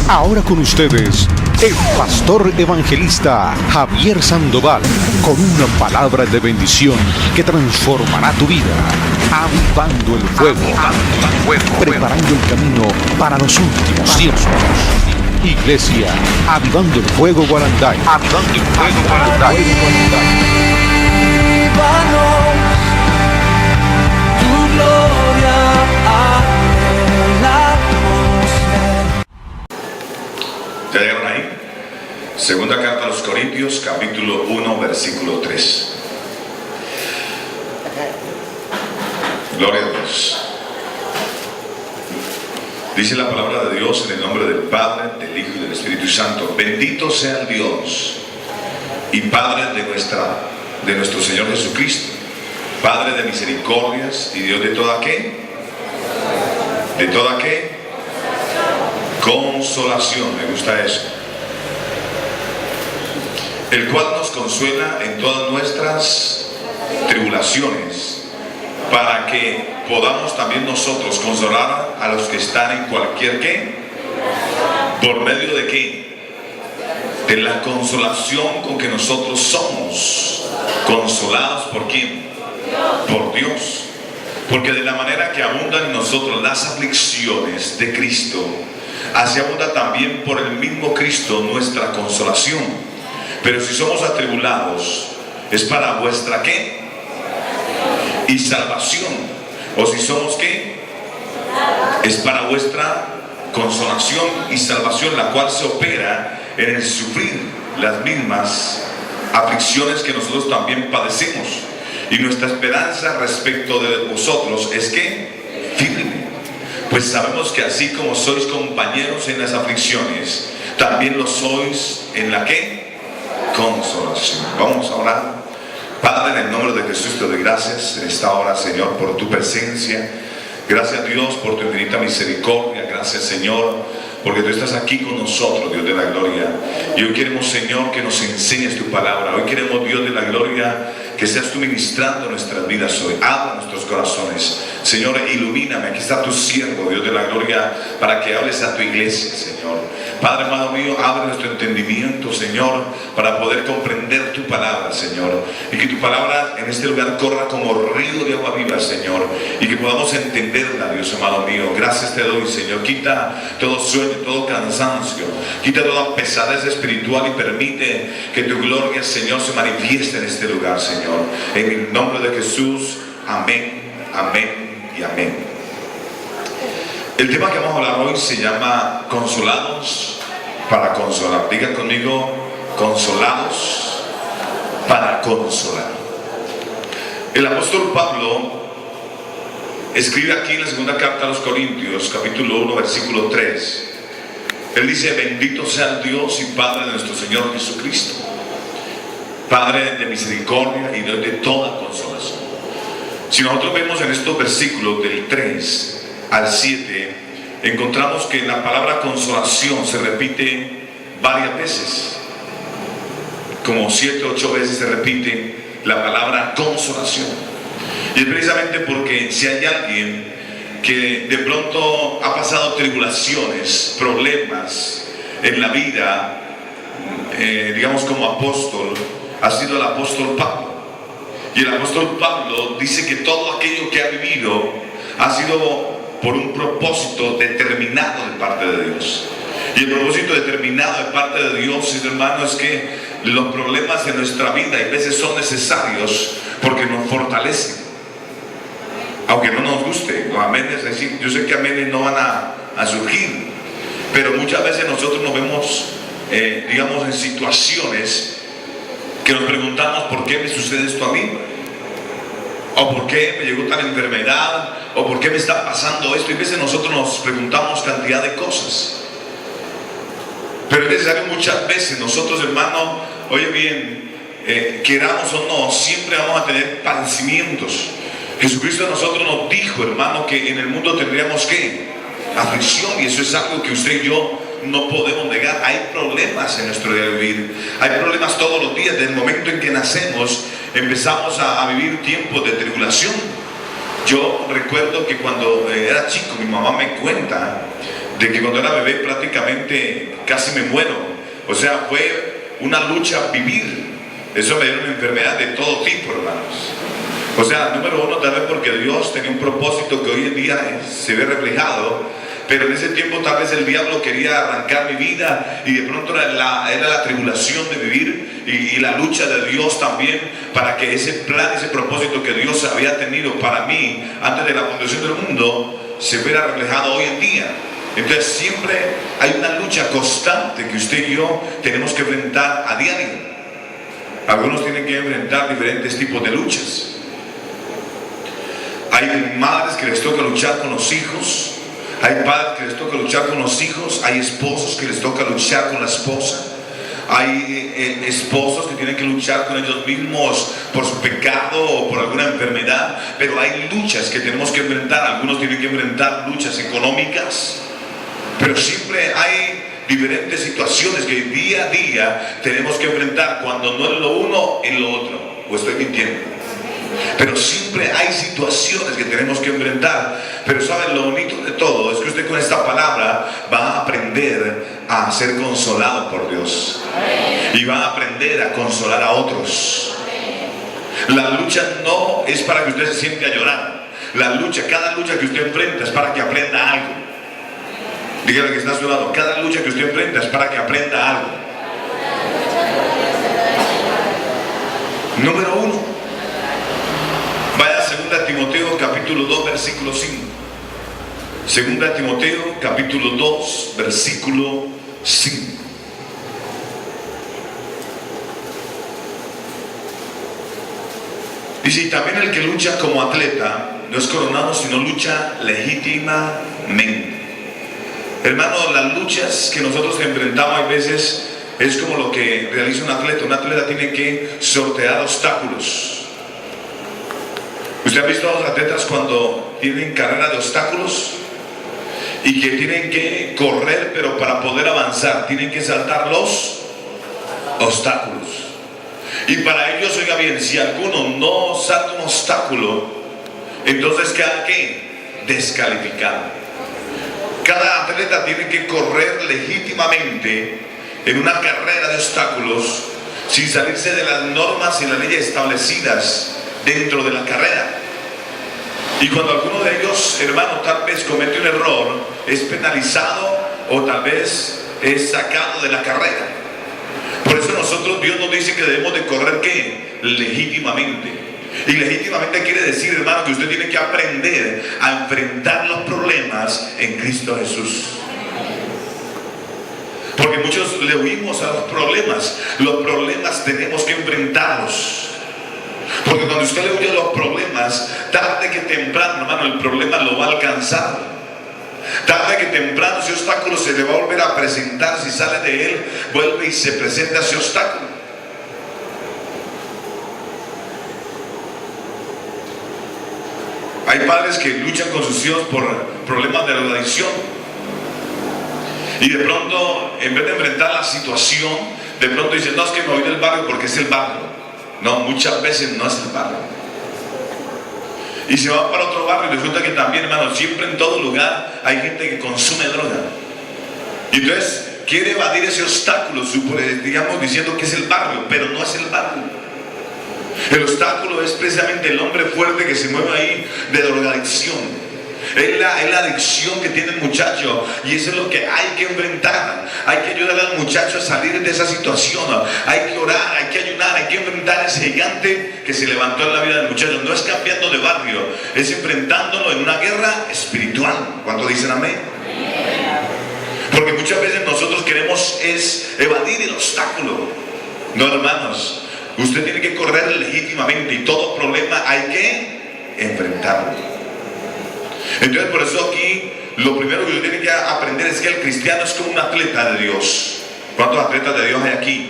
Ahora con ustedes, el pastor evangelista Javier Sandoval, con una palabra de bendición que transformará tu vida, avivando el fuego, preparando el camino para los últimos tiempos. Iglesia, Avivando el Fuego Guaranday. Avivando el Fuego Guaranday. Tu gloria anhelamos. ¿Ya llegaron ahí? Segunda carta a los Corintios, capítulo 1, versículo 3. Gloria a Dios. Dice la palabra de Dios en el nombre del Padre, del Hijo y del Espíritu Santo. Bendito sea el Dios y Padre de nuestro Señor Jesucristo, Padre de misericordias y Dios de toda ¿qué? ¿De toda qué? Consolación, me gusta eso. El cual nos consuela en todas nuestras tribulaciones, para que podamos también nosotros consolar a los que están en cualquier ¿qué? ¿Por medio de qué? De la consolación con que nosotros somos consolados. ¿Por quién? Por Dios. Porque de la manera que abundan en nosotros las aflicciones de Cristo, así abunda también por el mismo Cristo nuestra consolación. Pero si somos atribulados, es para vuestra ¿qué? Y salvación. O si somos ¿qué? Es para vuestra consolación y salvación, la cual se opera en el sufrir las mismas aflicciones que nosotros también padecemos. Y nuestra esperanza respecto de vosotros es ¿qué? Firme. Pues sabemos que así como sois compañeros en las aflicciones, también lo sois en la ¿qué? Consolación. Vamos a orar. Padre, en el nombre de Jesús te doy gracias en esta hora, Señor, por tu presencia. Gracias, Dios, por tu infinita misericordia. Gracias, Señor, porque tú estás aquí con nosotros, Dios de la gloria. Y hoy queremos, Señor, que nos enseñes tu palabra. Hoy queremos, Dios de la gloria, que seas tú ministrando nuestras vidas hoy. Habla nuestros corazones. Señor, ilumíname. Aquí está tu siervo, Dios de la gloria, para que hables a tu iglesia, Señor. Padre, amado mío, abre nuestro entendimiento, Señor, para poder comprender tu palabra, Señor. Y que tu palabra en este lugar corra como río de agua viva, Señor. Y que podamos entenderla, Dios amado mío. Gracias te doy, Señor. Quita todo sueño, todo cansancio. Quita toda pesadez espiritual y permite que tu gloria, Señor, se manifieste en este lugar, Señor. En el nombre de Jesús, amén, amén y amén. El tema que vamos a hablar hoy se llama consolados para consolar. Digan conmigo, consolados para consolar. El apóstol Pablo escribe aquí en la segunda carta a los Corintios, capítulo 1, versículo 3. Él dice: bendito sea el Dios y Padre de nuestro Señor Jesucristo, Padre de misericordia y Dios de toda consolación. Si nosotros vemos en estos versículos del 3 al 7, encontramos que la palabra consolación se repite varias veces. Como 7 o 8 veces se repite la palabra consolación. Y es precisamente porque si hay alguien que de pronto ha pasado tribulaciones, problemas en la vida, digamos como apóstol, ha sido el apóstol Pablo. Y el apóstol Pablo dice que todo aquello que ha vivido ha sido por un propósito determinado de parte de Dios. Y el propósito determinado de parte de Dios, hermano, es que los problemas de nuestra vida a veces son necesarios porque nos fortalecen. Aunque no nos guste, los amenes, es decir, yo sé que amenes no van a surgir, pero muchas veces nosotros nos vemos, digamos, en situaciones que nos preguntamos: ¿por qué me sucede esto a mí? ¿O por qué me llegó tal enfermedad? ¿O por qué me está pasando esto? Y a veces nosotros nos preguntamos cantidad de cosas. Pero es necesario muchas veces nosotros, hermano, oye bien, queramos o no, siempre vamos a tener padecimientos. Jesucristo a nosotros nos dijo, hermano, que en el mundo tendríamos ¿qué? Aflicción, y eso es algo que usted y yo no podemos negar. Hay problemas en nuestro día de vivir, hay problemas todos los días. Desde el momento en que nacemos empezamos a vivir tiempos de tribulación. Yo recuerdo que cuando era chico, mi mamá me cuenta de que cuando era bebé prácticamente casi me muero. O sea, fue una lucha vivir. Eso me dio una enfermedad de todo tipo, hermanos. O sea, número uno, tal vez porque Dios tenía un propósito que hoy en día se ve reflejado, pero en ese tiempo tal vez el diablo quería arrancar mi vida, y de pronto era la tribulación de vivir y la lucha de Dios también para que ese plan, ese propósito que Dios había tenido para mí antes de la fundación del mundo se viera reflejado hoy en día. Entonces siempre hay una lucha constante que usted y yo tenemos que enfrentar a diario. Algunos tienen que enfrentar diferentes tipos de luchas. Hay madres que les toca luchar con los hijos, hay padres que les toca luchar con los hijos, hay esposos que les toca luchar con la esposa, hay esposos que tienen que luchar con ellos mismos por su pecado o por alguna enfermedad, pero hay luchas que tenemos que enfrentar. Algunos tienen que enfrentar luchas económicas, pero siempre hay diferentes situaciones que día a día tenemos que enfrentar, cuando no es lo uno, es lo otro. ¿O estoy mintiendo? Pero siempre hay situaciones que tenemos que enfrentar. Pero ¿saben? Lo bonito de todo es que usted con esta palabra va a aprender a ser consolado por Dios, y va a aprender a consolar a otros. La lucha no es para que usted se siente a llorar. La lucha, cada lucha que usted enfrenta es para que aprenda algo. Dígale que está a su lado: cada lucha que usted enfrenta es para que aprenda algo. Número uno, vaya a 2 Timoteo capítulo 2 versículo 5. 2 Timoteo capítulo 2 versículo 5. Dice: y también el que lucha como atleta no es coronado, sino lucha legítimamente. Hermano, las luchas que nosotros enfrentamos a veces es como lo que realiza un atleta. Un atleta tiene que sortear obstáculos. ¿Usted ha visto a los atletas cuando tienen carrera de obstáculos? Y que tienen que correr, pero para poder avanzar tienen que saltar los obstáculos. Y para ellos, oiga bien, si alguno no salta un obstáculo, entonces queda ¿qué? Descalificado. Cada atleta tiene que correr legítimamente en una carrera de obstáculos sin salirse de las normas y las leyes establecidas dentro de la carrera. Y cuando alguno de ellos, hermano, tal vez comete un error, es penalizado o tal vez es sacado de la carrera. Por eso nosotros, Dios nos dice que debemos de correr ¿qué? Legítimamente. Y legítimamente quiere decir, hermano, que usted tiene que aprender a enfrentar los problemas en Cristo Jesús. Porque muchos le huimos a los problemas. Los problemas tenemos que enfrentarlos. Porque cuando usted le huye a los problemas, tarde que temprano, hermano, el problema lo va a alcanzar. Tarde que temprano ese obstáculo se le va a volver a presentar. Si sale de él, vuelve y se presenta ese obstáculo. Hay padres que luchan con sus hijos por problemas de la adicción, y de pronto, en vez de enfrentar la situación, de pronto dicen: no, es que me voy del barrio porque es el barrio. No, muchas veces no es el barrio. Y se va para otro barrio y resulta que también, hermano, siempre en todo lugar hay gente que consume droga. Y entonces quiere evadir ese obstáculo, digamos, diciendo que es el barrio, pero no es el barrio. El obstáculo es precisamente el hombre fuerte que se mueve ahí de drogadicción. Es la adicción que tiene el muchacho, y eso es lo que hay que enfrentar. Hay que ayudar al muchacho a salir de esa situación. Hay que orar, hay que ayunar, hay que enfrentar ese gigante que se levantó en la vida del muchacho. No es cambiando de barrio, es enfrentándolo en una guerra espiritual. ¿Cuántos dicen amén? Porque muchas veces nosotros queremos es evadir el obstáculo. No, hermanos, usted tiene que correr legítimamente, y todo problema hay que enfrentarlo. Entonces, por eso aquí lo primero que usted tiene que aprender es que el cristiano es como un atleta de Dios. ¿Cuántos atletas de Dios hay aquí?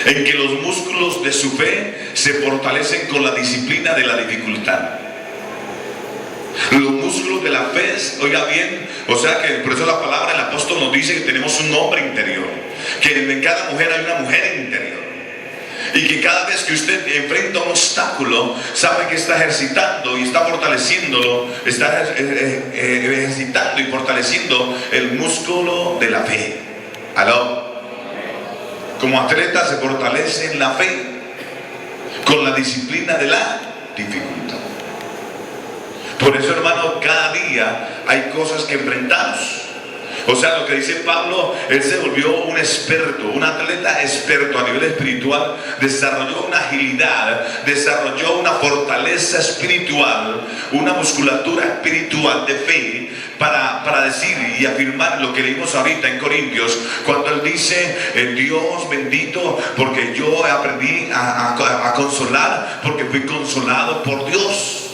En que los músculos de su fe se fortalecen con la disciplina de la dificultad. Los músculos de la fe, oiga bien, o sea que por eso la palabra del apóstol nos dice que tenemos un hombre interior, que en cada mujer hay una mujer interior. Y que cada vez que usted enfrenta un obstáculo, sabe que está ejercitando y está fortaleciéndolo, está ejercitando y fortaleciendo el músculo de la fe. ¿Aló? Como atleta se fortalece en la fe con la disciplina de la dificultad. Por eso, hermano, cada día hay cosas que enfrentamos. O sea, lo que dice Pablo, él se volvió un experto, un atleta experto a nivel espiritual, desarrolló una agilidad, desarrolló una fortaleza espiritual, una musculatura espiritual de fe para decir y afirmar lo que leímos ahorita en Corintios, cuando él dice, Dios bendito, porque yo aprendí a consolar, porque fui consolado por Dios.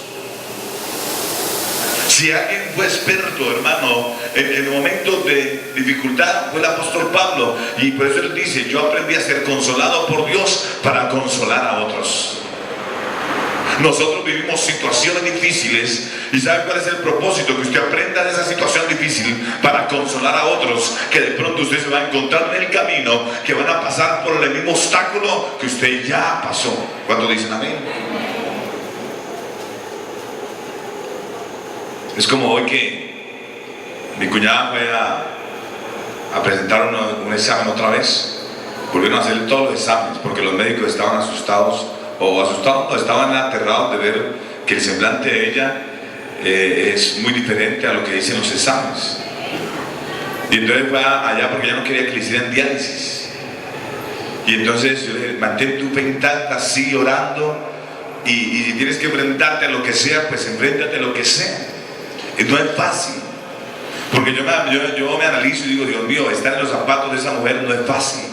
Si alguien fue experto, hermano, en momentos de dificultad, fue el apóstol Pablo. Y por eso él dice, yo aprendí a ser consolado por Dios para consolar a otros. Nosotros vivimos situaciones difíciles. ¿Y sabe cuál es el propósito? Que usted aprenda de esa situación difícil para consolar a otros, que de pronto usted se va a encontrar en el camino, que van a pasar por el mismo obstáculo que usted ya pasó. ¿Cuántos dicen amén? Es como hoy que mi cuñada fue a presentar un examen otra vez. Volvieron a hacer todos los exámenes porque los médicos estaban asustados, no, estaban aterrados de ver que el semblante de ella es muy diferente a lo que dicen los exámenes. Y entonces fue allá porque ella no quería que le hicieran diálisis. Y entonces yo le dije, mantén tu fe intacta, sigue orando, y si tienes que enfrentarte a lo que sea, pues enfréntate a lo que sea. Y no es fácil, porque yo me analizo y digo, Dios mío, estar en los zapatos de esa mujer no es fácil.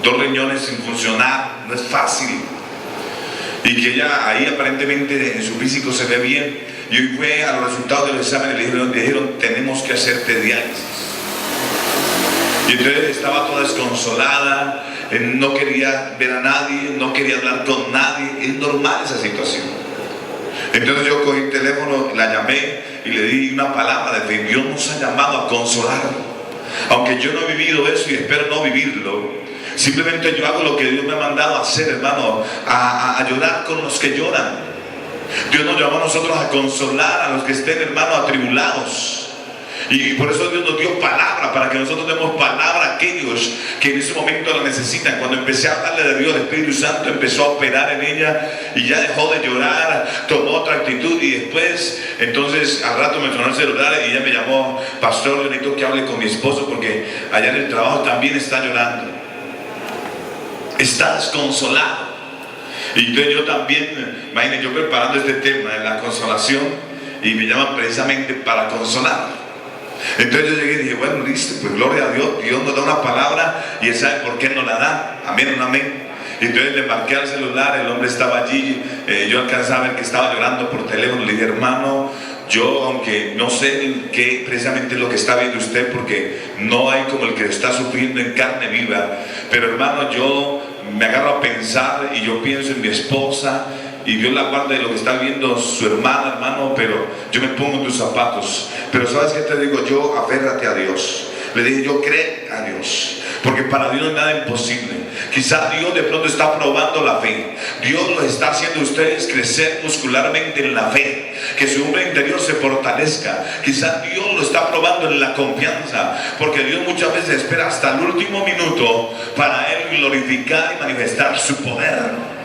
2 riñones sin funcionar, no es fácil. Y que ella ahí aparentemente en su físico se ve bien. Y hoy fue a los resultados de los exámenes y le dijeron, tenemos que hacerte diálisis. Y entonces estaba toda desconsolada, no quería ver a nadie, no quería hablar con nadie. Es normal esa situación. Entonces yo cogí el teléfono, la llamé y le di una palabra de fe. Dios nos ha llamado a consolar. Aunque yo no he vivido eso y espero no vivirlo, simplemente yo hago lo que Dios me ha mandado a hacer, hermano, a llorar con los que lloran. Dios nos llamó a nosotros a consolar a los que estén, hermano, atribulados. Y por eso Dios nos dio palabra, para que nosotros demos palabra a aquellos que en ese momento la necesitan. Cuando empecé a hablarle de Dios, el Espíritu Santo empezó a operar en ella y ya dejó de llorar, tomó otra actitud. Y después, entonces al rato me sonó el celular y ella me llamó, pastor, yo necesito que hable con mi esposo porque allá en el trabajo también está llorando, está desconsolado. Y entonces yo también, imagínense, yo preparando este tema de la consolación, y me llaman precisamente para consolar. Entonces yo llegué y dije, bueno, listo, pues gloria a Dios, Dios nos da una palabra y Él sabe por qué nos la da. Amén, amén. Y entonces le marqué al celular, el hombre estaba allí, yo alcanzaba a ver que estaba llorando por teléfono. Le dije, hermano, yo aunque no sé qué precisamente es lo que está viendo usted, porque no hay como el que está sufriendo en carne viva, pero hermano, yo me agarro a pensar y yo pienso en mi esposa, y Dios la guarda de lo que está viendo su hermana, hermano, pero yo me pongo en tus zapatos. Pero ¿sabes qué te digo? Yo, aférrate a Dios. Le dije, yo creo a Dios, porque para Dios no es nada imposible. Quizás Dios de pronto está probando la fe. Dios los está haciendo a ustedes crecer muscularmente en la fe, que su hombre interior se fortalezca. Quizás Dios lo está probando en la confianza, porque Dios muchas veces espera hasta el último minuto para Él glorificar y manifestar su poder.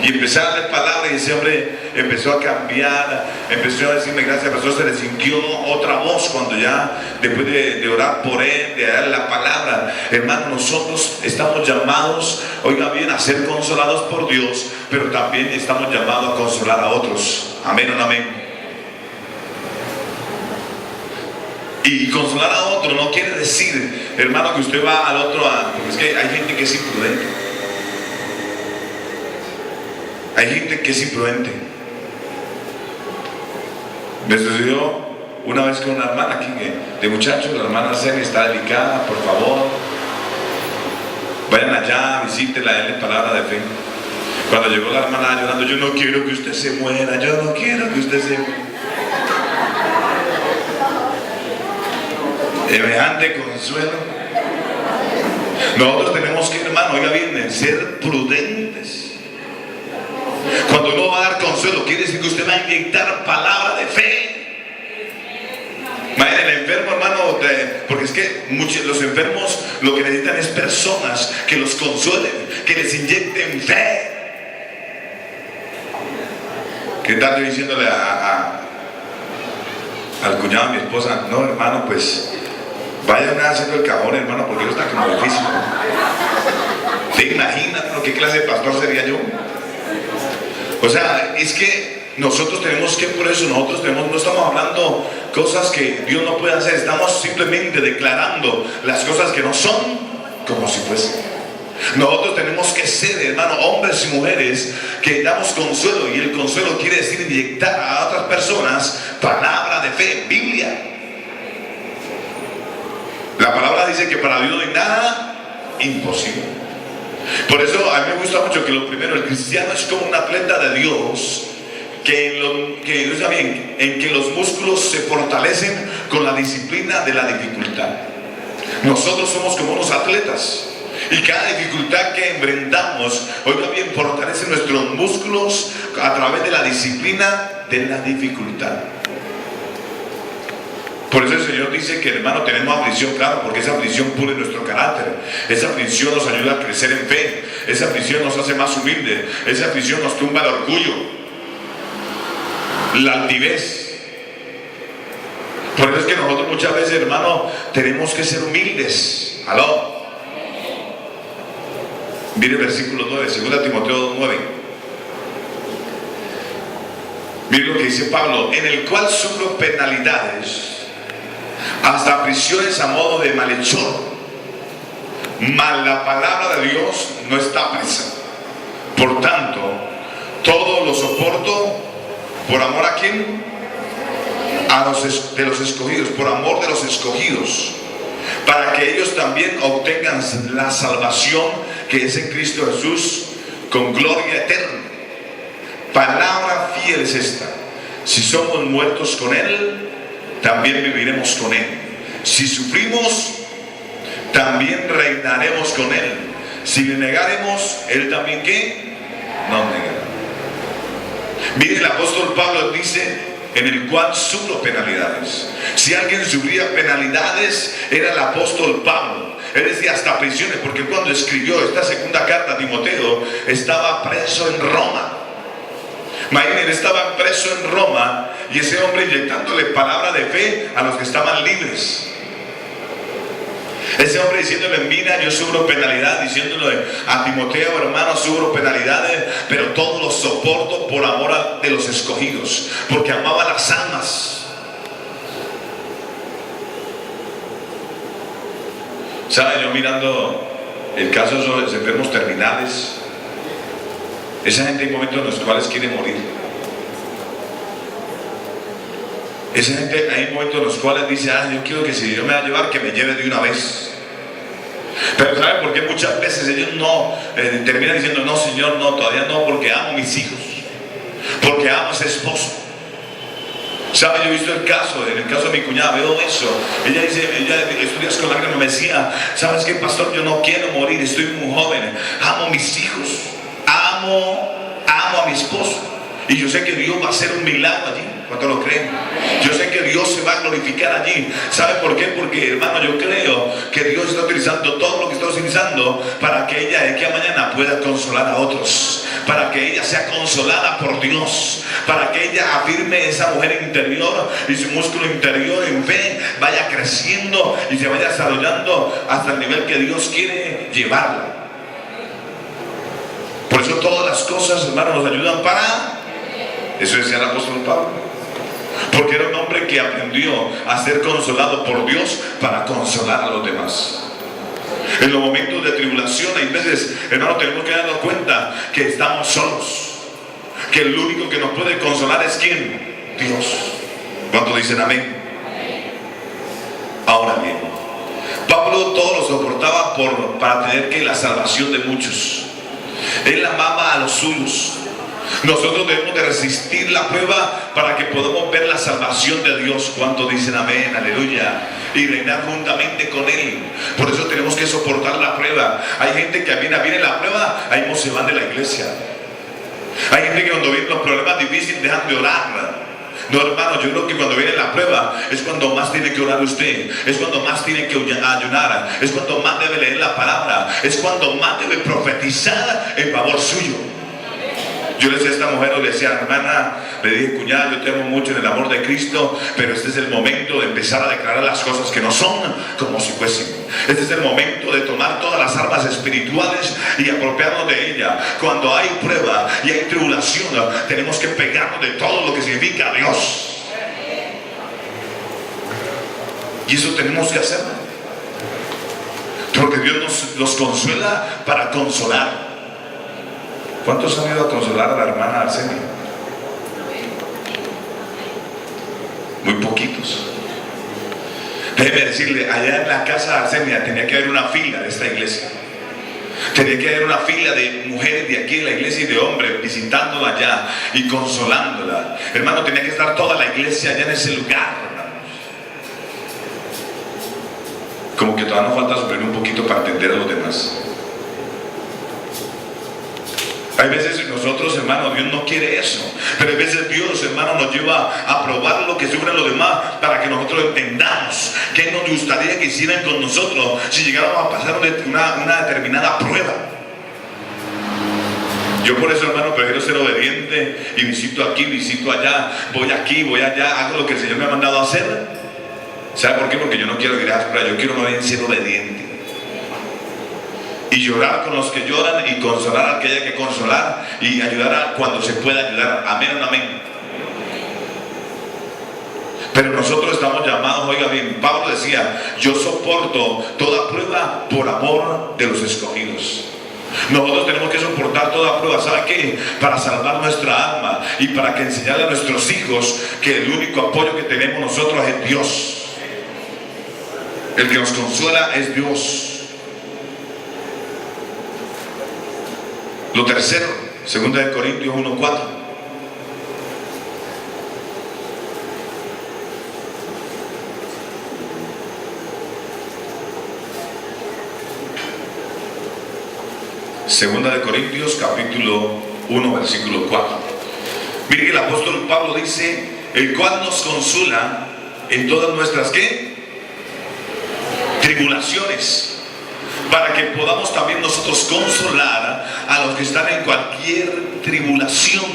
Y empecé a darle palabra y ese hombre empezó a cambiar, empezó a decirme gracias, pero se le sintió otra voz cuando ya, después de orar por él, de darle la palabra. Hermano, nosotros estamos llamados, oiga bien, a ser consolados por Dios, pero también estamos llamados a consolar a otros. Amén o no amén. Y consolar a otro no quiere decir, hermano, que usted va al otro, es que hay gente que es imprudente. Hay gente que es imprudente. Me sucedió una vez con una hermana aquí de muchachos, la hermana Celia está delicada, por favor, vayan allá, visítela, denle palabra de fe. Cuando llegó la hermana llorando, yo no quiero que usted se muera, yo no quiero que usted se muera. Semejante consuelo. Nosotros tenemos que, hermano, oiga bien, ser prudentes. Cuando uno va a dar consuelo, quiere decir que usted va a inyectar palabra de fe. El enfermo, hermano, porque es que los enfermos lo que necesitan es personas que los consuelen, que les inyecten fe. ¿Qué tal yo diciéndole al cuñado de mi esposa? No, hermano, pues vayan haciendo el cajón, hermano, porque eso está como difícil, ¿no? ¿Te imaginas, hermano, qué clase de pastor sería yo? O sea, es que nosotros tenemos que, por eso no estamos hablando cosas que Dios no puede hacer, estamos simplemente declarando las cosas que no son como si fuesen. Nosotros tenemos que ser, hermano, hombres y mujeres que damos consuelo, y el consuelo quiere decir inyectar a otras personas palabra de fe, Biblia. La palabra dice que para Dios no hay nada imposible. Por eso a mí me gusta mucho que lo primero, el cristiano es como un atleta de Dios, en que los músculos se fortalecen con la disciplina de la dificultad. Nosotros somos como unos atletas, y cada dificultad que enfrentamos, oiga bien, fortalece nuestros músculos a través de la disciplina de la dificultad. Por eso el Señor dice que, hermano, tenemos aflicción, claro, porque esa aflicción pule nuestro carácter. Esa aflicción nos ayuda a crecer en fe. Esa aflicción nos hace más humildes. Esa aflicción nos tumba el orgullo, la altivez. Por eso es que nosotros muchas veces, hermano, tenemos que ser humildes. Aló. Mire el versículo 9, 2 Timoteo 2:9. Mire lo que dice Pablo: en el cual sufro penalidades, hasta prisiones a modo de malhechor, mas la palabra de Dios no está presa. Por tanto, todo lo soporto por amor a ¿quién? De los escogidos, por amor de los escogidos, para que ellos también obtengan la salvación que es en Cristo Jesús con gloria eterna. Palabra fiel es esta: si somos muertos con Él, también viviremos con Él. Si sufrimos, también reinaremos con Él. Si le negaremos, Él también ¿qué? No negará. Mire, el apóstol Pablo dice: en el cual sufro penalidades. Si alguien sufría penalidades, era el apóstol Pablo. Él decía hasta prisiones, porque cuando escribió esta segunda carta a Timoteo, estaba preso en Roma. Imagínense, él estaba preso en Roma, y ese hombre inyectándole palabra de fe a los que estaban libres. Ese hombre diciéndole: mira, yo sufro penalidad, diciéndole a Timoteo: hermano, sufro penalidades, pero todo lo soporto por amor de los escogidos, porque amaba las almas. ¿Sabe? Yo mirando el caso de los enfermos terminales, esa gente hay momentos en los cuales quiere morir. Esa gente hay momentos en los cuales dice: yo quiero que si Dios me va a llevar, que me lleve de una vez. Pero ¿sabe por qué muchas veces ellos no terminan diciendo: no, Señor, no, todavía no, porque amo a mis hijos, porque amo a ese esposo? ¿Sabe? Yo he visto el caso, en el caso de mi cuñada, veo eso. Ella dice, ella estudias con lágrimas, me decía: ¿sabes qué, pastor? Yo no quiero morir, estoy muy joven, amo a mis hijos, amo a mi esposo, y yo sé que Dios va a hacer un milagro allí. ¿Cuánto lo creen? Yo sé que Dios se va a glorificar allí. ¿Sabe por qué? Porque, hermano, yo creo que Dios está utilizando todo lo que está utilizando para que ella de aquí a mañana pueda consolar a otros, para que ella sea consolada por Dios, para que ella afirme esa mujer interior, y su músculo interior en fe vaya creciendo y se vaya desarrollando hasta el nivel que Dios quiere llevarla. Por eso todas las cosas, hermano, nos ayudan para... Eso decía el apóstol Pablo. Porque era un hombre que aprendió a ser consolado por Dios para consolar a los demás. En los momentos de tribulación, hay veces, hermano, tenemos que darnos cuenta que estamos solos, que el único que nos puede consolar es ¿quién? Dios. ¿Cuántos dicen amén? Ahora bien, Pablo todo lo soportaba para tener que la salvación de muchos. Él amaba a los suyos. Nosotros debemos de resistir la prueba para que podamos ver la salvación de Dios. ¿Cuántos dicen amén? Aleluya. Y reinar juntamente con Él. Por eso tenemos que soportar la prueba. Hay gente que viene la prueba, ahí mismo se van de la iglesia. Hay gente que cuando vienen los problemas difíciles dejan de orar. No, hermano, yo creo que cuando viene la prueba es cuando más tiene que orar usted, es cuando más tiene que ayunar, es cuando más debe leer la palabra, es cuando más debe profetizar en favor suyo. Yo le decía a esta mujer, le decía, hermana, le dije, cuñada, yo te amo mucho en el amor de Cristo, pero este es el momento de empezar a declarar las cosas que no son como si fuesen. Este es el momento de tomar todas las armas espirituales y apropiarnos de ella. Cuando hay prueba y hay tribulación, tenemos que pegarnos de todo lo que significa Dios. Y eso tenemos que hacer, porque Dios nos consuela para consolar. ¿Cuántos han ido a consolar a la hermana Arsenio? Muy poquitos. Déjeme decirle, allá en la casa de Arsenia tenía que haber una fila de esta iglesia. Tenía que haber una fila de mujeres de aquí en la iglesia y de hombres visitándola allá y consolándola. Hermano, tenía que estar toda la iglesia allá en ese lugar, hermanos. Como que todavía nos falta sufrir un poquito para entender a los demás. Hay veces nosotros, hermanos, Dios no quiere eso. Pero hay veces Dios, hermano, nos lleva a probar lo que sufren los demás para que nosotros entendamos qué nos gustaría que hicieran con nosotros si llegáramos a pasar una determinada prueba. Yo por eso, hermano, prefiero ser obediente y visito aquí, visito allá, voy aquí, voy allá, hago lo que el Señor me ha mandado a hacer. ¿Sabe por qué? Porque yo no quiero ir áspera, yo quiero más bien ser obediente. Y llorar con los que lloran y consolar al que haya que consolar y ayudar cuando se pueda ayudar. Amén, amén. Pero nosotros estamos llamados, oiga bien, Pablo decía, yo soporto toda prueba por amor de los escogidos. Nosotros tenemos que soportar toda prueba, ¿sabe qué? Para salvar nuestra alma y para que enseñarle a nuestros hijos que el único apoyo que tenemos nosotros es Dios. El que nos consuela es Dios. Lo tercero, 2 Corintios 1:4. Segunda de Corintios, capítulo 1, versículo 4. Mire que el apóstol Pablo dice, el cual nos consuela en todas nuestras, ¿qué? Tribulaciones. Para que podamos también nosotros consolar a los que están en cualquier tribulación,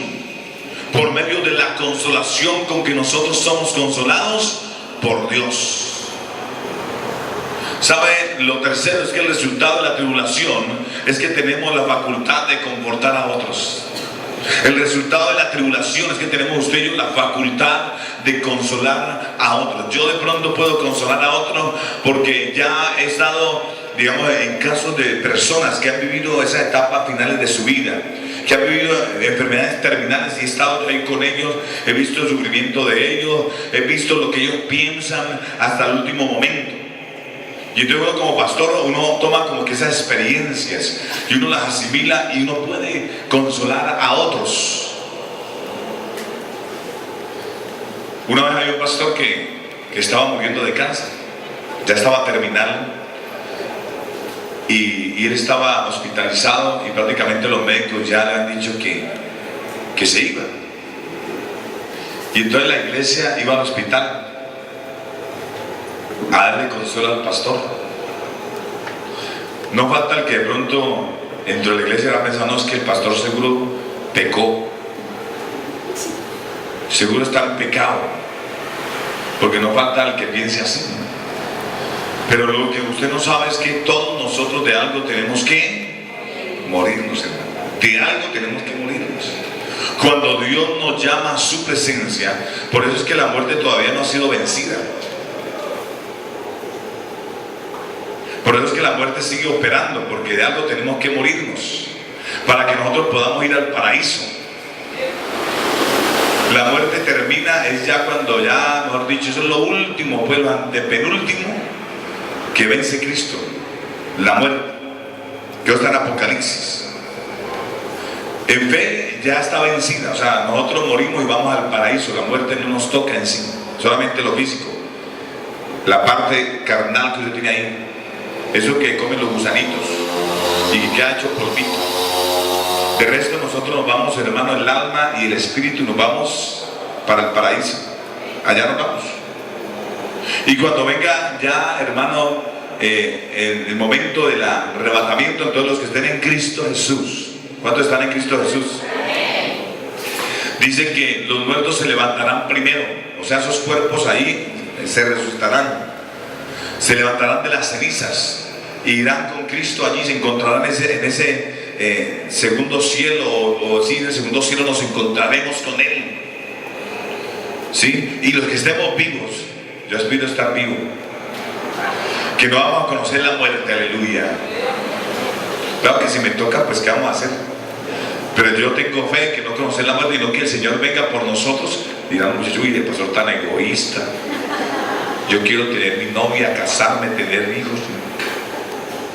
por medio de la consolación con que nosotros somos consolados por Dios. ¿Sabe? Lo tercero es que el resultado de la tribulación es que tenemos la facultad de confortar a otros. El resultado de la tribulación es que tenemos usted y yo la facultad de consolar a otros. Yo de pronto puedo consolar a otros porque ya he estado, digamos, en casos de personas que han vivido esa etapa finales de su vida, que han vivido enfermedades terminales y he estado ahí con ellos, he visto el sufrimiento de ellos, he visto lo que ellos piensan hasta el último momento. Y entonces uno como pastor, uno toma como que esas experiencias y uno las asimila y uno puede consolar a otros. Una vez había un pastor que estaba muriendo de cáncer, ya estaba terminal. Y él estaba hospitalizado y prácticamente los médicos ya le han dicho que se iba. Y entonces la iglesia iba al hospital a darle consuelo al pastor. No falta el que de pronto dentro de la iglesia era pensando, no, es que el pastor seguro pecó, seguro está en pecado, porque no falta el que piense así. Pero lo que usted no sabe es que todos nosotros de algo tenemos que morirnos, hermano. De algo tenemos que morirnos. Cuando Dios nos llama a su presencia, por eso es que la muerte todavía no ha sido vencida. Por eso es que la muerte sigue operando, porque de algo tenemos que morirnos, para que nosotros podamos ir al paraíso. La muerte termina, es ya cuando ya, mejor dicho, eso es lo último, pues lo antepenúltimo que vence Cristo, la muerte, que está en Apocalipsis. En fe ya está vencida, o sea, nosotros morimos y vamos al paraíso, la muerte no nos toca en sí, solamente lo físico, la parte carnal que usted tiene ahí, eso que comen los gusanitos y que queda hecho polvito. De resto nosotros nos vamos, hermano, el alma y el espíritu, nos vamos para el paraíso, allá nos vamos. Y cuando venga ya, hermano, el momento del arrebatamiento, en todos los que estén en Cristo Jesús. ¿Cuántos están en Cristo Jesús? Dice que los muertos se levantarán primero, o sea, esos cuerpos ahí se resucitarán, se levantarán de las cenizas y irán con Cristo allí, se encontrarán en ese segundo cielo, o sí, en el segundo cielo nos encontraremos con Él, ¿sí? Y los que estemos vivos, yo espero estar vivo, que no vamos a conocer la muerte, aleluya. Claro que si me toca, pues ¿qué vamos a hacer? Pero yo tengo fe que no conocer la muerte y no que el Señor venga por nosotros. Dirán muchachos, uy, el pastor tan egoísta. Yo quiero tener mi novia, casarme, tener hijos.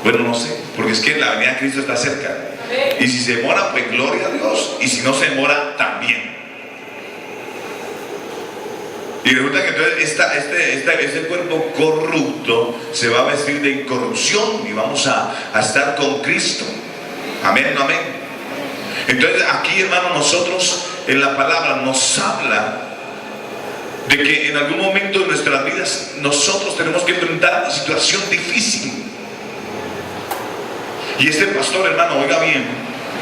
Bueno, no sé, porque es que la venida de Cristo está cerca. Y si se demora, pues gloria a Dios. Y si no se demora, también. Y resulta que entonces este cuerpo corrupto se va a vestir de incorrupción y vamos a estar con Cristo. Amén, amén. Entonces aquí, hermano, nosotros en la palabra nos habla de que en algún momento de nuestras vidas nosotros tenemos que enfrentar una situación difícil. Y este pastor, hermano, oiga bien,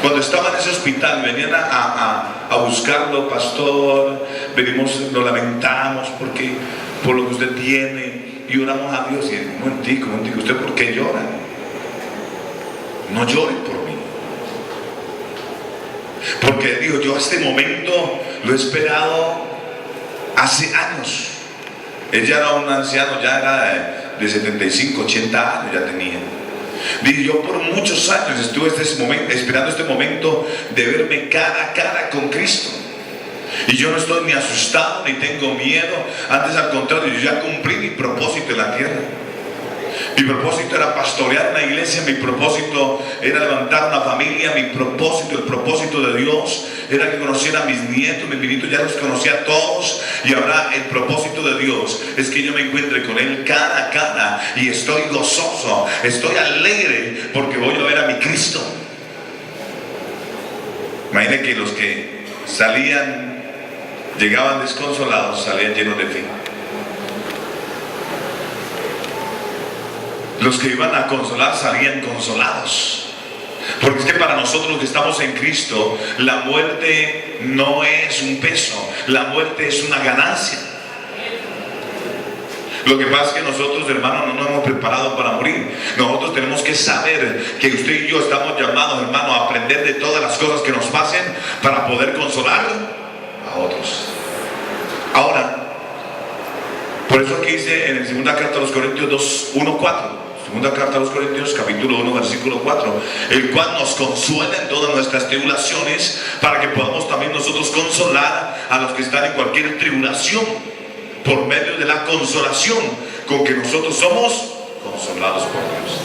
cuando estaba en ese hospital, venían a buscarlo, pastor, venimos, lo lamentamos porque por lo que usted tiene, y oramos a Dios. Y un momentico, ¿usted por qué llora? No llore por mí. Porque digo, yo este momento lo he esperado hace años. Él ya era un anciano, ya era de 75, 80 años ya tenía. Dije, yo por muchos años estuve esperando este momento de verme cara a cara con Cristo. Y yo no estoy ni asustado ni tengo miedo. Antes, al contrario, yo ya cumplí mi propósito en la tierra. Mi propósito era pastorear una iglesia, mi propósito era levantar una familia, mi propósito, el propósito de Dios era que conociera a mis nietos ya los conocía a todos, y ahora el propósito de Dios es que yo me encuentre con Él cara a cara, y estoy gozoso, estoy alegre porque voy a ver a mi Cristo. Imaginen que los que llegaban desconsolados, salían llenos de fe. Los que iban a consolar salían consolados. Porque es que para nosotros los que estamos en Cristo, la muerte no es un peso, la muerte es una ganancia. Lo que pasa es que nosotros, hermanos, no nos hemos preparado para morir. Nosotros tenemos que saber que usted y yo estamos llamados, hermano, a aprender de todas las cosas que nos pasen para poder consolar a otros. Ahora, por eso aquí dice en la segunda carta a los Corintios 1:4. Segunda carta a los Corintios, capítulo 1, versículo 4, el cual nos consuela en todas nuestras tribulaciones, para que podamos también nosotros consolar a los que están en cualquier tribulación, por medio de la consolación con que nosotros somos consolados por Dios.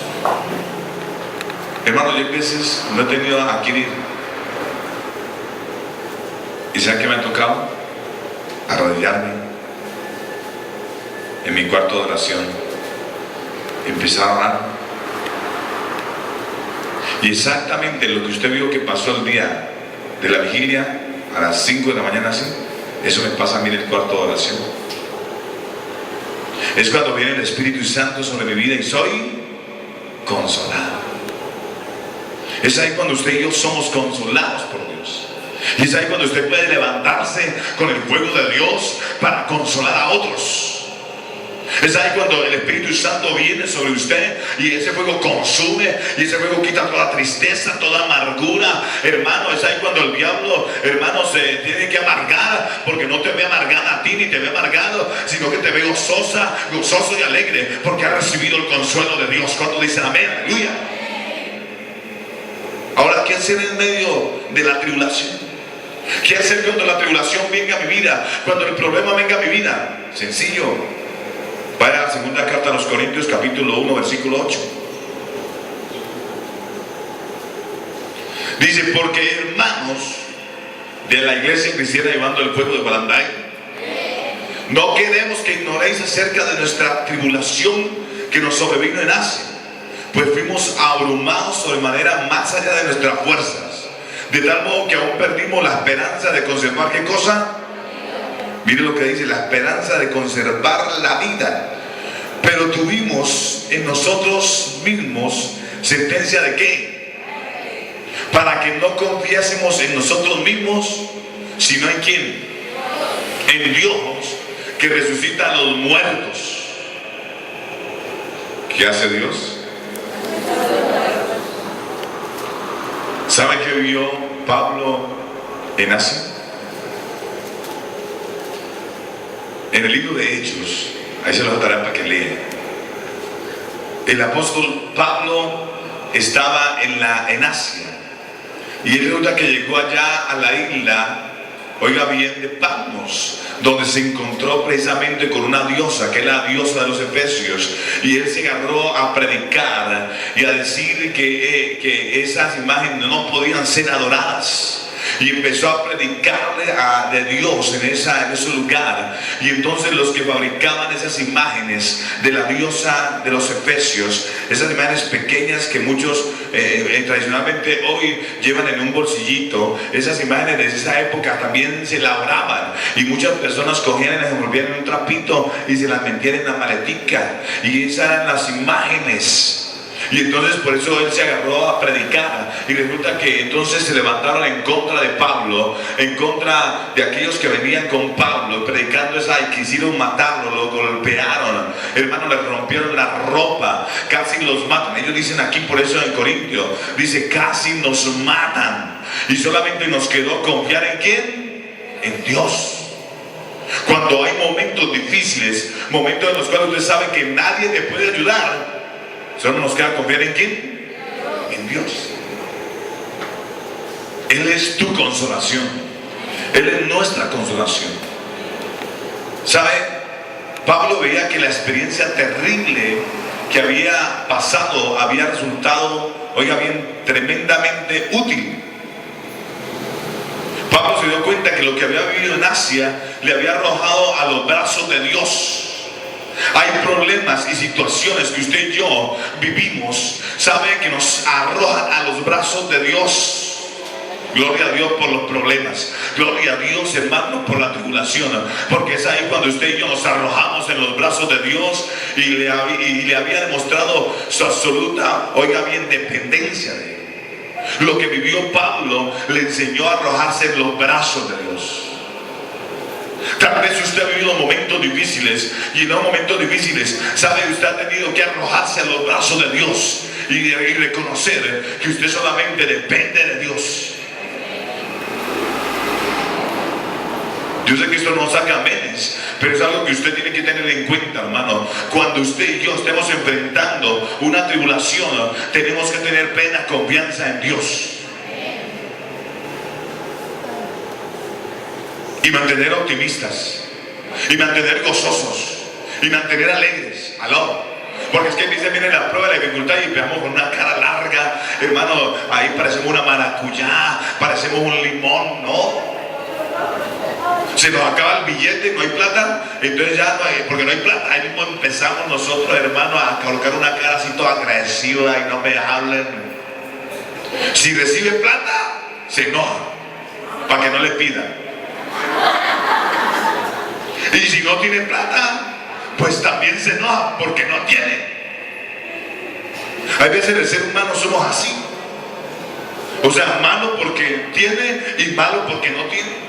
Hermano, yo a veces no he tenido a quién ir. ¿Y saben qué me ha tocado? Arrodillarme en mi cuarto de oración, empezar a orar. Y exactamente lo que usted vio que pasó el día de la vigilia a las 5 de la mañana, así, eso me pasa a mí en el cuarto de oración. Es cuando viene el Espíritu Santo sobre mi vida y soy consolado. Es ahí cuando usted y yo somos consolados por Dios. Y es ahí cuando usted puede levantarse con el fuego de Dios para consolar a otros. Es ahí cuando el Espíritu Santo viene sobre usted y ese fuego consume, y ese fuego quita toda tristeza, toda amargura, hermano. Es ahí cuando el diablo, hermano, se tiene que amargar, porque no te ve amargada a ti ni te ve amargado, sino que te ve gozoso y alegre, porque ha recibido el consuelo de Dios. ¿Cuántos dicen amén? Aleluya. Ahora, ¿qué hacer en medio de la tribulación? ¿Qué hacer cuando la tribulación venga a mi vida? Cuando el problema venga a mi vida. Sencillo. Vaya a la segunda carta a los Corintios, capítulo 1, versículo 8. Dice, porque hermanos de la iglesia cristiana llevando el pueblo de Balanday, no queremos que ignoréis acerca de nuestra tribulación que nos sobrevino en Asia, pues fuimos abrumados sobremanera más allá de nuestras fuerzas, de tal modo que aún perdimos la esperanza de conservar, ¿qué cosa? Mire lo que dice, la esperanza de conservar la vida. Pero tuvimos en nosotros mismos sentencia de ¿qué? Para que no confiásemos en nosotros mismos, sino en ¿quién? En Dios, que resucita a los muertos. ¿Qué hace Dios? ¿Sabe qué vio Pablo en Asia? En el libro de Hechos, ahí se lo daré para que lean. El apóstol Pablo estaba en Asia, y él resulta que llegó allá a la isla, oiga bien, de Patmos, donde se encontró precisamente con una diosa, que es la diosa de los Efesios, y él se agarró a predicar y a decir que esas imágenes no podían ser adoradas. Y empezó a predicarle de Dios en ese lugar. Y entonces los que fabricaban esas imágenes de la diosa de los Efesios, esas imágenes pequeñas que muchos tradicionalmente hoy llevan en un bolsillito, esas imágenes de esa época también se labraban, y muchas personas cogían y las envolvían en un trapito y se las metían en la maletica, y esas eran las imágenes. Y entonces por eso él se agarró a predicar, y resulta que entonces se levantaron en contra de Pablo, en contra de aquellos que venían con Pablo predicando esa, y quisieron matarlo, lo golpearon, hermano, le rompieron la ropa, casi los matan. Ellos dicen aquí, por eso en Corintio dice, casi nos matan, y solamente nos quedó confiar en ¿quién? En Dios. Cuando hay momentos difíciles, momentos en los cuales usted sabe que nadie te puede ayudar, solo nos queda confiar en ¿quién? En Dios. Él es tu consolación. Él es nuestra consolación. ¿Sabe? Pablo veía que la experiencia terrible que había pasado había resultado, oiga bien, tremendamente útil. Pablo se dio cuenta que lo que había vivido en Asia le había arrojado a los brazos de Dios. Hay problemas y situaciones que usted y yo vivimos, sabe, que nos arrojan a los brazos de Dios. Gloria a Dios por los problemas, gloria a Dios, hermano, por la tribulación, porque es ahí cuando usted y yo nos arrojamos en los brazos de Dios, y le había demostrado su absoluta, oiga bien, dependencia de Él. Lo que vivió Pablo le enseñó a arrojarse en los brazos de Dios. Tal vez usted ha vivido momentos difíciles, y en los momentos difíciles, sabe, usted ha tenido que arrojarse a los brazos de Dios y reconocer que usted solamente depende de Dios. Yo sé que esto no saca amenes, pero es algo que usted tiene que tener en cuenta, hermano. Cuando usted y yo estemos enfrentando una tribulación, tenemos que tener plena confianza en Dios. Y mantener optimistas, y mantener gozosos, y mantener alegres. ¿Aló? Porque es que dice, viene la prueba de la dificultad y veamos con una cara larga, hermano, ahí parecemos una maracuyá, parecemos un limón, ¿no? Se nos acaba el billete, no hay plata, entonces ya no hay, porque no hay plata, ahí mismo empezamos nosotros, hermano, a colocar una cara así toda agresiva y no me hablen. Si recibe plata, se enoja, para que no le pidan. Y si no tiene plata, pues también se enoja porque no tiene. Hay veces el ser humano somos así, o sea, malo porque tiene y malo porque no tiene.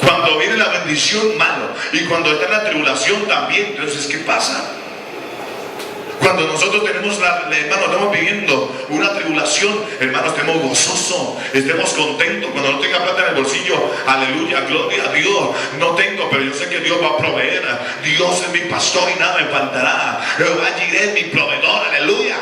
Cuando viene la bendición, malo, y cuando está en la tribulación también. Entonces, ¿qué pasa? Cuando nosotros tenemos hermano, estamos viviendo una tribulación, hermano, estemos gozosos, estemos contentos. Cuando no tenga plata en el bolsillo, aleluya, gloria a Dios. No tengo, pero yo sé que Dios va a proveer. Dios es mi pastor y nada me faltará. Jehová Jireh es mi proveedor, aleluya.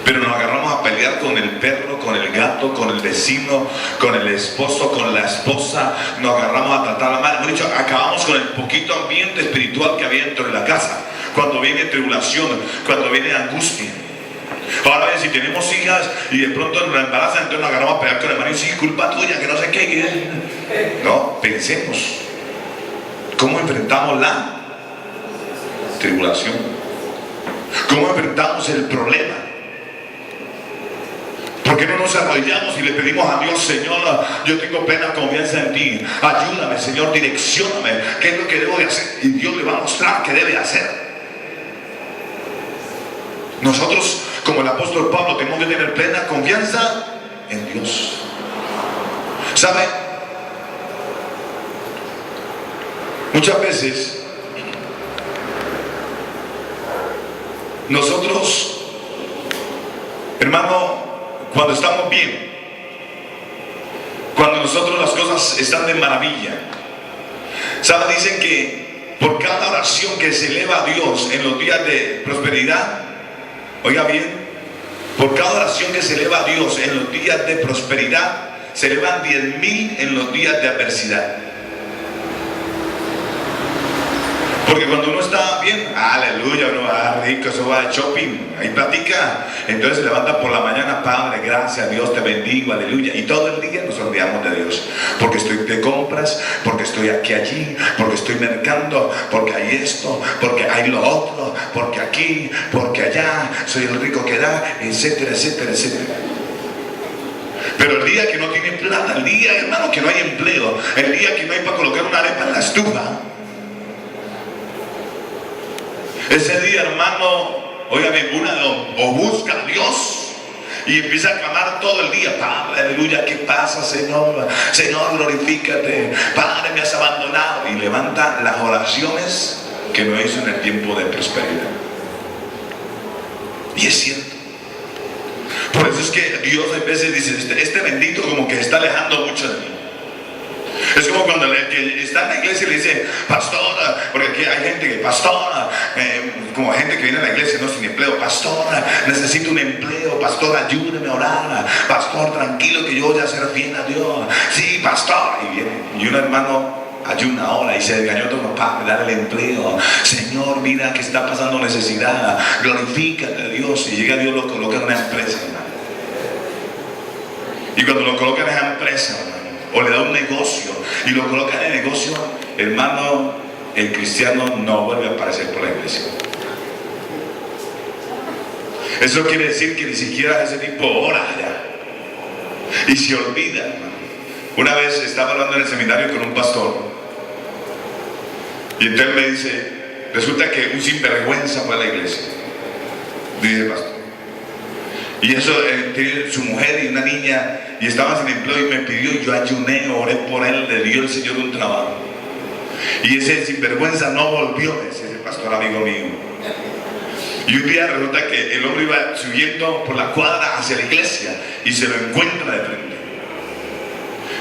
Pero nos agarramos a pelear con el perro, con el gato, con el vecino, con el esposo, con la esposa. Nos agarramos a tratar mal. Hemos dicho, acabamos con el poquito ambiente espiritual que había dentro de la casa. Cuando viene tribulación, cuando viene angustia. Ahora bien, si tenemos hijas y de pronto nos embarazan, entonces nos agarramos a pegar con el marido, sí, culpa tuya, que no sé qué. No, pensemos, ¿cómo enfrentamos la tribulación? ¿Cómo enfrentamos el problema? ¿Por qué no nos arrodillamos y le pedimos a Dios, Señor, yo tengo plena confianza en ti, ayúdame, Señor, direccióname, qué es lo que debo de hacer? Y Dios le va a mostrar qué debe hacer. Nosotros, como el apóstol Pablo, tenemos que tener plena confianza en Dios. ¿Sabe? Muchas veces nosotros, hermano, cuando estamos bien, cuando nosotros las cosas están de maravilla, ¿sabe? Dicen que por cada oración que se eleva a Dios en los días de prosperidad, oiga bien, por cada oración que se eleva a Dios en los días de prosperidad, se elevan 10,000 en los días de adversidad. Porque cuando uno está bien, aleluya, uno va rico, eso va de shopping, ahí platica, entonces se levanta por la mañana, Padre, gracias, Dios te bendigo, aleluya, y todo el día nos olvidamos de Dios, porque estoy de compras, porque estoy aquí, allí, porque estoy mercando, porque hay esto, porque hay lo otro, porque aquí, porque allá, soy el rico que da, etcétera, etcétera, etcétera. Pero el día que no tiene plata, el día, hermano, que no hay empleo, el día que no hay para colocar una arepa en la estufa, ese día, hermano, óigame, o busca a Dios y empieza a clamar todo el día, Padre, aleluya, ¿qué pasa, Señor? Señor, glorifícate, Padre, me has abandonado, y levanta las oraciones que no hizo en el tiempo de prosperidad. Y es cierto. Por eso es que Dios a veces dice, este bendito como que está alejando mucho de mí. Es como cuando el que está en la iglesia y le dice, pastora, porque aquí hay gente que, pastora, como gente que viene a la iglesia no sin empleo, pastora, necesito un empleo, pastor, ayúdeme a orar, pastor, tranquilo que yo voy a hacer bien a Dios, sí, pastor, y viene, y un hermano ayuna ahora y se desgañó todo para dar el empleo, Señor, mira que está pasando necesidad, glorifícate a Dios, y llega Dios, lo coloca en una empresa, hermano. Y cuando lo coloca en esa empresa, hermano, o le da un negocio y lo coloca en el negocio, hermano, el cristiano no vuelve a aparecer por la iglesia. Eso quiere decir que ni siquiera ese tipo ora ya y se olvida, hermano. Una vez estaba hablando en el seminario con un pastor y entonces me dice, resulta que un sinvergüenza fue a la iglesia, dice el pastor. Y eso, tiene su mujer y una niña, y estaban sin empleo y me pidió, y yo ayuné, oré por él, le dio el Señor un trabajo. Y ese sinvergüenza no volvió, ese pastor amigo mío. Y un día resulta que el hombre iba subiendo por la cuadra hacia la iglesia y se lo encuentra de frente.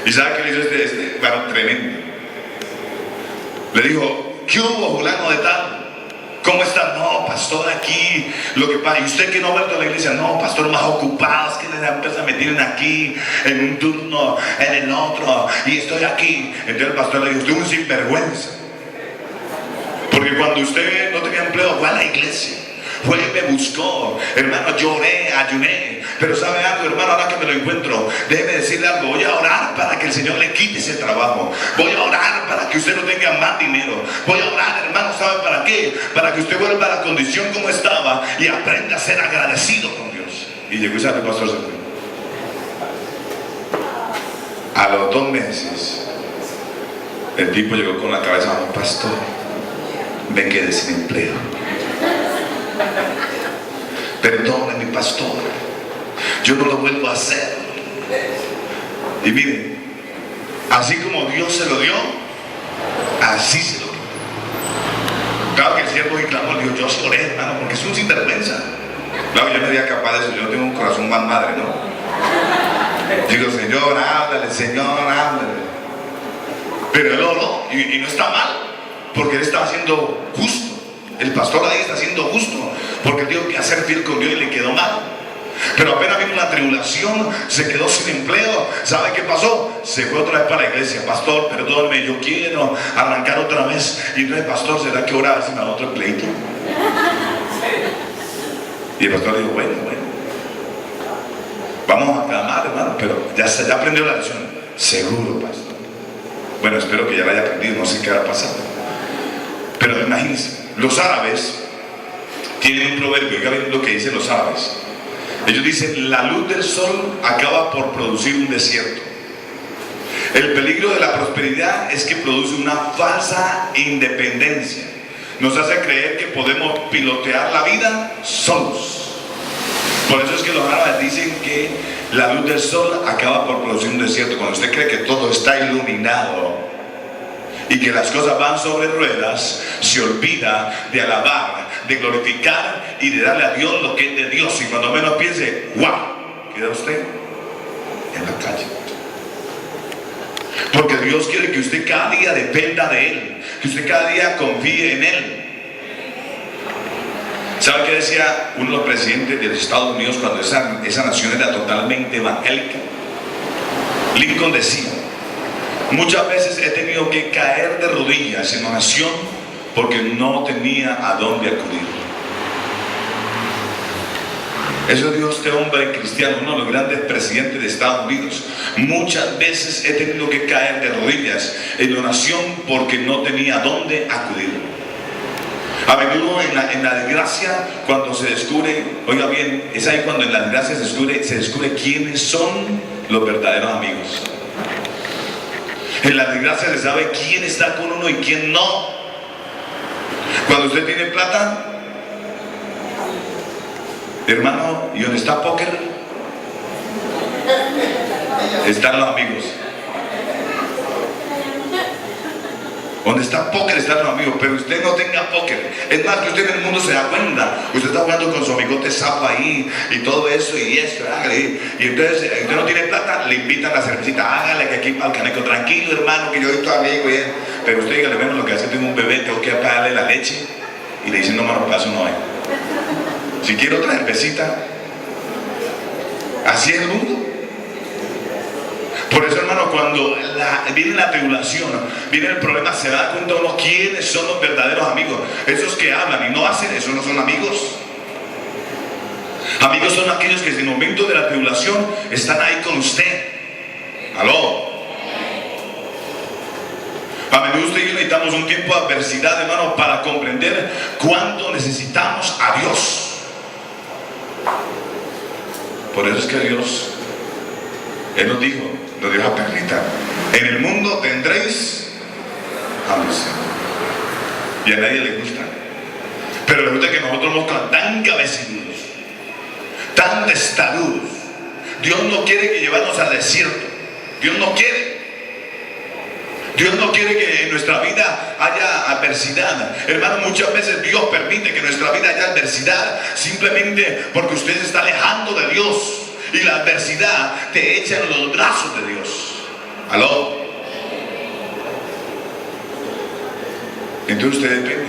¿Y sabe qué le hizo este varón tremendo? Le dijo, ¿qué hubo, fulano de tal? ¿Cómo está? No, pastor, aquí lo que pasa. ¿Y usted que no ha vuelto a la iglesia? No, pastor, más ocupado, es que la empresa me tienen aquí, en un turno, en el otro, y estoy aquí. Entonces el pastor le dijo, usted es un sinvergüenza. Porque cuando usted no tenía empleo, fue a la iglesia, fue y me buscó. Hermano, lloré, ayuné. Pero ¿sabe algo, hermano? Ahora que me lo encuentro, déjeme decirle algo. Voy a orar para que el Señor le quite ese trabajo. Voy a orar para que usted no tenga más dinero. Voy a orar, hermano, ¿sabe para qué? Para que usted vuelva a la condición como estaba y aprenda a ser agradecido con Dios. Y llegó y sabe, el pastor se fue. A los 2 meses, el tipo llegó con la cabeza, pastor, me quedé sin empleo. Perdone, mi pastor, yo no lo vuelvo a hacer. Y miren, así como Dios se lo dio, así se lo dio. Claro que el siervo y clamó, le dijo, yo lloré, hermano, porque es un sinvergüenza. Claro, yo no sería capaz de eso, yo no tengo un corazón más madre, ¿no? Digo, Señor, háblale, Señor, háblale. Pero él oró y no está mal, porque él estaba haciendo justo. El pastor ahí está haciendo justo, porque él dijo que hacer fiel con Dios y le quedó mal. Pero apenas vino la tribulación, se quedó sin empleo. ¿Sabe qué pasó? Se fue otra vez para la iglesia. Pastor, perdóneme, yo quiero arrancar otra vez. Y entonces, pastor, ¿será que ahora si me da otro pleito? Y el pastor dijo, bueno. Vamos a clamar, hermano, pero ya aprendió la lección. Seguro, pastor. Bueno, espero que ya la haya aprendido, no sé qué habrá pasado. Pero imagínense, los árabes tienen un proverbio, oiga bien lo que dicen los árabes. Ellos dicen: la luz del sol acaba por producir un desierto. El peligro de la prosperidad es que produce una falsa independencia. Nos hace creer que podemos pilotear la vida solos. Por eso es que los árabes dicen que la luz del sol acaba por producir un desierto. Cuando usted cree que todo está iluminado y que las cosas van sobre ruedas, se olvida de alabar, de glorificar y de darle a Dios lo que es de Dios. Y cuando menos piense, ¡wow!, queda usted en la calle. Porque Dios quiere que usted cada día dependa de Él, que usted cada día confíe en Él. ¿Sabe qué decía uno de los presidentes de los Estados Unidos cuando esa nación era totalmente evangélica? Lincoln decía: muchas veces he tenido que caer de rodillas en oración porque no tenía a dónde acudir. Eso dijo este hombre cristiano, uno de los grandes presidentes de Estados Unidos. Muchas veces he tenido que caer de rodillas en oración porque no tenía a dónde acudir. A menudo en la desgracia, cuando se descubre, oiga bien, es ahí cuando en la desgracia se descubre quiénes son los verdaderos amigos. En la desgracia se sabe quién está con uno y quién no. Cuando usted tiene plata, hermano, y donde está póker, están los amigos. Donde está póker están los amigos, pero usted no tenga póker. Es más, que usted en el mundo se da cuenta. Usted está jugando con su amigote sapo ahí y todo eso y esto, hágale. Y entonces usted no tiene plata, le invitan la cervecita, hágale que aquí para el caneco, tranquilo hermano, que yo soy tu amigo. Pero usted dígale, bueno, lo que hace, tengo un bebé, tengo que pagarle la leche. Y le dicen, no, mano, para eso no hay. Si quiero otra cervecita, así es el mundo. Por eso, hermano, cuando viene la tribulación, viene el problema, se da cuenta uno quiénes son los verdaderos amigos. Esos que hablan y no hacen, esos no son amigos. Amigos son aquellos que en el momento de la tribulación están ahí con usted. ¿Aló? A menudo usted y yo necesitamos un tiempo de adversidad, hermano, para comprender cuánto necesitamos a Dios. Por eso es que Dios, Él nos dijo a perrita: en el mundo tendréis hambre. Y a nadie le gusta. Pero resulta que nosotros somos tan cabeciduros, tan testarudos. Dios no quiere que llevarnos al desierto. Dios no quiere. Dios no quiere que en nuestra vida haya adversidad. Hermano, muchas veces Dios permite que en nuestra vida haya adversidad simplemente porque usted se está alejando de Dios. Y la adversidad te echa en los brazos de Dios. ¿Aló? Entonces usted depende.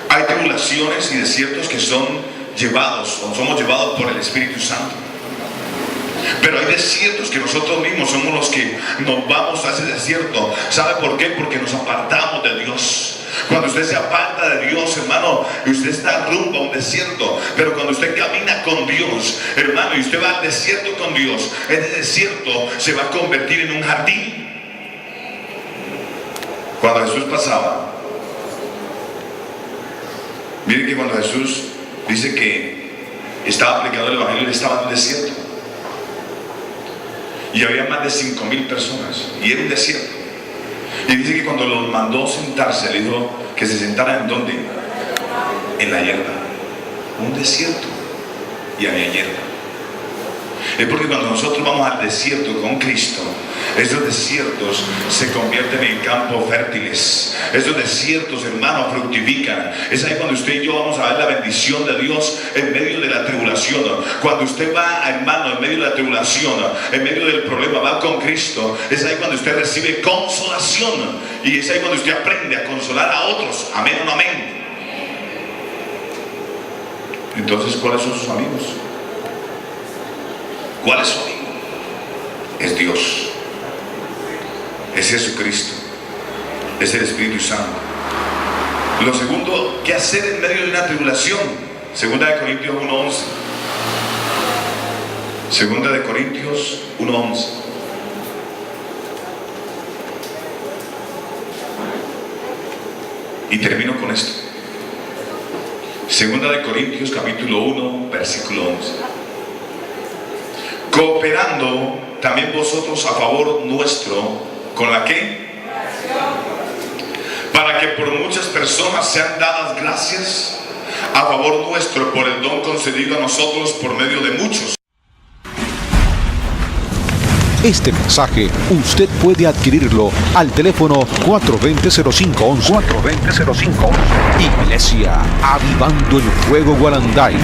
Hay tribulaciones y desiertos que son llevados o somos llevados por el Espíritu Santo. Pero hay desiertos que nosotros mismos somos los que nos vamos a ese desierto. ¿Sabe por qué? Porque nos apartamos de Dios. Cuando usted se aparta de Dios, hermano, y usted está rumbo a un desierto. Pero cuando usted camina con Dios, hermano, y usted va al desierto con Dios, ese desierto se va a convertir en un jardín. Cuando Jesús pasaba, miren que cuando Jesús dice que estaba aplicando el evangelio, él estaba en un desierto. Y había más de 5,000 personas. Y era un desierto. Y dice que cuando los mandó sentarse, le dijo que se sentaran ¿en dónde? En la hierba. Un desierto. Y había hierba. Es porque cuando nosotros vamos al desierto con Cristo, esos desiertos se convierten en campos fértiles. Esos desiertos, hermanos, fructifican. Es ahí cuando usted y yo vamos a ver la bendición de Dios en medio de la tribulación. Cuando usted va, hermano, en medio de la tribulación, en medio del problema, va con Cristo. Es ahí cuando usted recibe consolación. Y es ahí cuando usted aprende a consolar a otros. Amén o no amén. Entonces, ¿cuáles son sus amigos? ¿Cuál es su amigo? Es Dios. Es Jesucristo. Es el Espíritu Santo. Lo segundo, ¿qué hacer en medio de una tribulación? 2 Corintios 1:11. Segunda de Corintios 1:11. Y termino con esto. Segunda de Corintios capítulo 1, versículo 11. Cooperando también vosotros a favor nuestro, ¿con la qué? Para que por muchas personas sean dadas gracias a favor nuestro por el don concedido a nosotros por medio de muchos. Este mensaje usted puede adquirirlo al teléfono 420-0511. 420-0511. Iglesia Avivando el Fuego Guaranday.